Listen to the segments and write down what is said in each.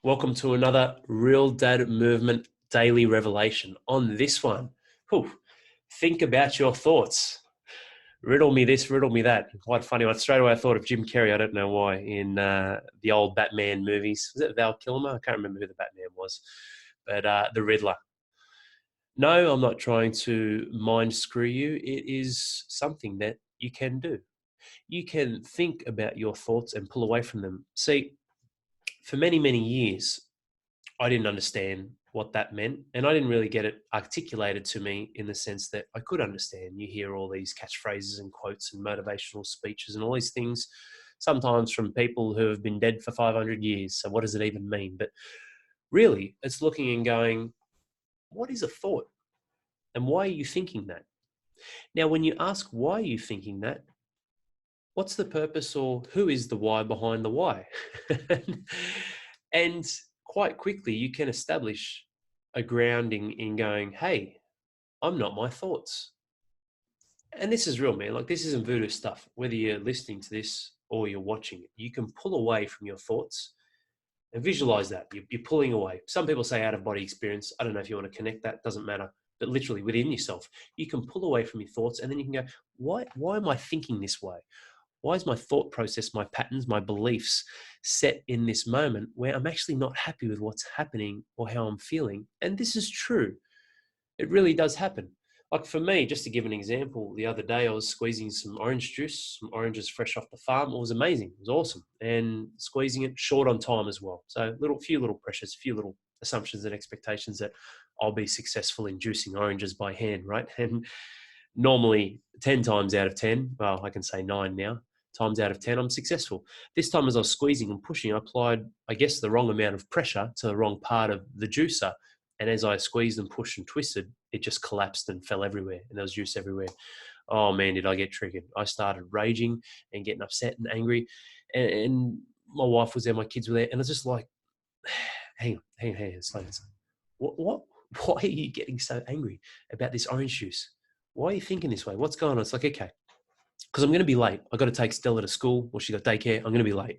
Welcome to another Real Dad Movement Daily Revelation. On this one, whew, think about your thoughts. Riddle me this, riddle me that. Quite funny one. Straight away I thought of Jim Carrey. I don't know why. In the old Batman movies. Was it Val Kilmer? I can't remember who the Batman was. But the Riddler. No, I'm not trying to mind screw you. It is something that you can do. You can think about your thoughts and pull away from them. See, for many, many years, I didn't understand what that meant. And I didn't really get it articulated to me in the sense that I could understand. You hear all these catchphrases and quotes and motivational speeches and all these things, sometimes from people who have been dead for 500 years. So, what does it even mean? But really, it's looking and going, what is a thought? And why are you thinking that? Now, when you ask why are you thinking that, what's the purpose or who is the why behind the why? And quite quickly, you can establish a grounding in going, hey, I'm not my thoughts. And this is real, man. Like, this isn't voodoo stuff. Whether you're listening to this or you're watching it, you can pull away from your thoughts and visualize that. You're pulling away. Some people say out of body experience. I don't know if you want to connect that, doesn't matter. But literally within yourself, you can pull away from your thoughts and then you can go, why am I thinking this way? Why is my thought process, my patterns, my beliefs set in this moment where I'm actually not happy with what's happening or how I'm feeling? And this is true. It really does happen. Like for me, just to give an example, the other day I was squeezing some orange juice, some oranges fresh off the farm. It was amazing. It was awesome. And squeezing it short on time as well. So few little pressures, few little assumptions and expectations that I'll be successful in juicing oranges by hand, right? And normally 10 times out of 10, well, I can say 9 now, times out of 10, I'm successful. This time as I was squeezing and pushing, I applied, I guess, the wrong amount of pressure to the wrong part of the juicer. And as I squeezed and pushed and twisted, it just collapsed and fell everywhere. And there was juice everywhere. Oh man, did I get triggered. I started raging and getting upset and angry. And my wife was there, my kids were there. And it's just like, hang on, slow down. What, why are you getting so angry about this orange juice? Why are you thinking this way? What's going on? It's like, okay, because I'm going to be late. I got to take Stella to school or she got daycare. I'm going to be late.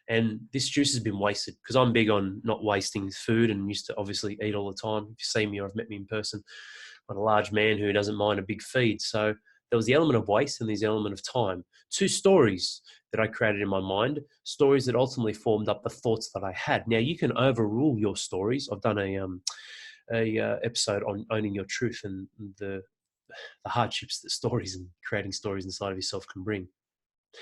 And this juice has been wasted because I'm big on not wasting food and used to obviously eat all the time. If you see me or have met me in person, I'm a large man who doesn't mind a big feed. So there was the element of waste and there's the element of time. Two stories that I created in my mind, stories that ultimately formed up the thoughts that I had. Now you can overrule your stories. I've done a episode on owning your truth and the hardships that stories and creating stories inside of yourself can bring.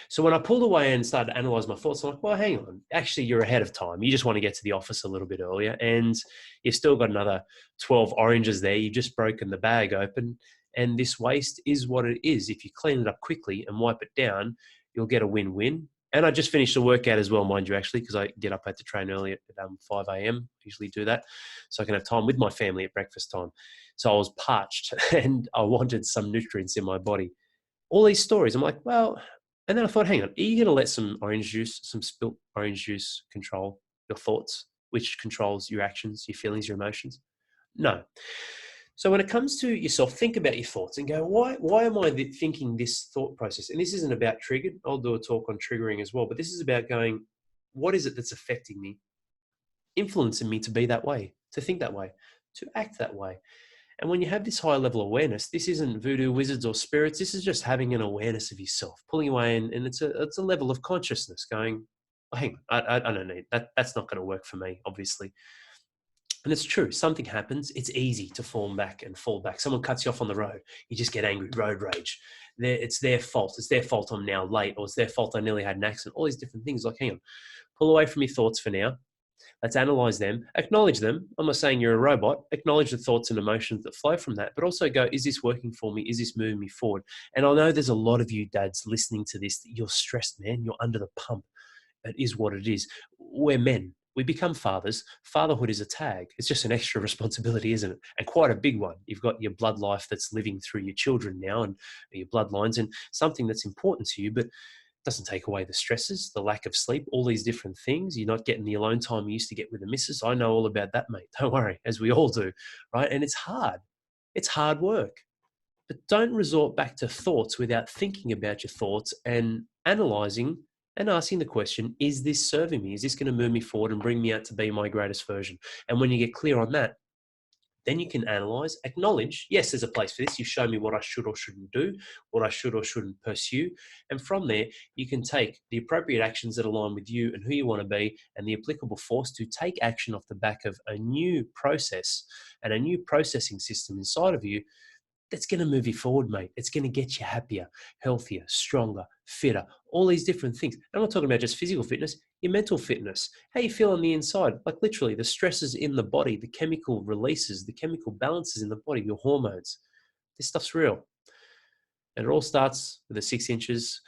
So when I pulled away and started to analyze my thoughts, I'm like, well, hang on. Actually, you're ahead of time. You just want to get to the office a little bit earlier. And you've still got another 12 oranges there. You've just broken the bag open. And this waste is what it is. If you clean it up quickly and wipe it down, you'll get a win-win. And I just finished the workout as well, mind you, actually, because I get up, I had to train early at 5 a.m. Usually do that so I can have time with my family at breakfast time. So I was parched and I wanted some nutrients in my body. All these stories, I'm like, well, and then I thought, hang on, are you going to let some orange juice, some spilt orange juice control your thoughts, which controls your actions, your feelings, your emotions? No. So when it comes to yourself, think about your thoughts and go, why am I thinking this thought process? And this isn't about triggered. I'll do a talk on triggering as well, but this is about going, what is it that's affecting me, influencing me to be that way, to think that way, to act that way? And when you have this high level awareness, this isn't voodoo wizards or spirits. This is just having an awareness of yourself, pulling away, and it's a level of consciousness going, oh, hang on, I don't need that. That's not going to work for me, obviously. And it's true. Something happens. It's easy to fall back and fall back. Someone cuts you off on the road. You just get angry, road rage. It's their fault. It's their fault I'm now late, or it's their fault I nearly had an accident. All these different things. Like, hang on, pull away from your thoughts for now. Let's analyze them, acknowledge them. I'm not saying you're a robot. Acknowledge the thoughts and emotions that flow from that, but also go, is this working for me? Is this moving me forward? And I know there's a lot of you dads listening to this. You're stressed, man. You're under the pump. It is what it is. We're men. We become fathers. Fatherhood is a tag. It's just an extra responsibility, isn't it? And quite a big one. You've got your blood life that's living through your children now and your bloodlines and something that's important to you, but doesn't take away the stresses, the lack of sleep, all these different things. You're not getting the alone time you used to get with the missus. I know all about that, mate. Don't worry, as we all do, right? And it's hard. It's hard work. But don't resort back to thoughts without thinking about your thoughts and analyzing and asking the question, is this serving me? Is this going to move me forward and bring me out to be my greatest version? And when you get clear on that, then you can analyze, acknowledge, yes, there's a place for this. You show me what I should or shouldn't do, what I should or shouldn't pursue. And from there, you can take the appropriate actions that align with you and who you want to be and the applicable force to take action off the back of a new process and a new processing system inside of you that's going to move you forward, mate. It's going to get you happier, healthier, stronger, fitter, all these different things. I'm not talking about just physical fitness, your mental fitness, how you feel on the inside, like literally the stresses in the body, the chemical releases, the chemical balances in the body, your hormones. This stuff's real. And it all starts with the 6 inches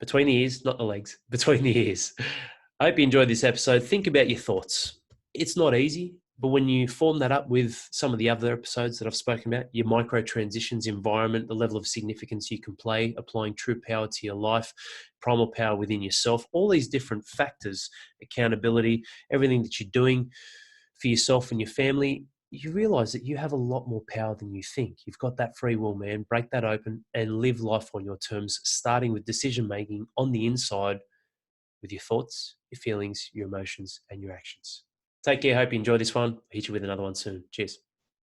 between the ears, not the legs, between the ears. I hope you enjoyed this episode. Think about your thoughts. It's not easy, but when you form that up with some of the other episodes that I've spoken about, your micro transitions, environment, the level of significance you can play, applying true power to your life, primal power within yourself, all these different factors, accountability, everything that you're doing for yourself and your family, you realize that you have a lot more power than you think. You've got that free will, man. Break that open and live life on your terms, starting with decision making on the inside with your thoughts, your feelings, your emotions, and your actions. Take care. Hope you enjoy this one. I'll hit you with another one soon. Cheers.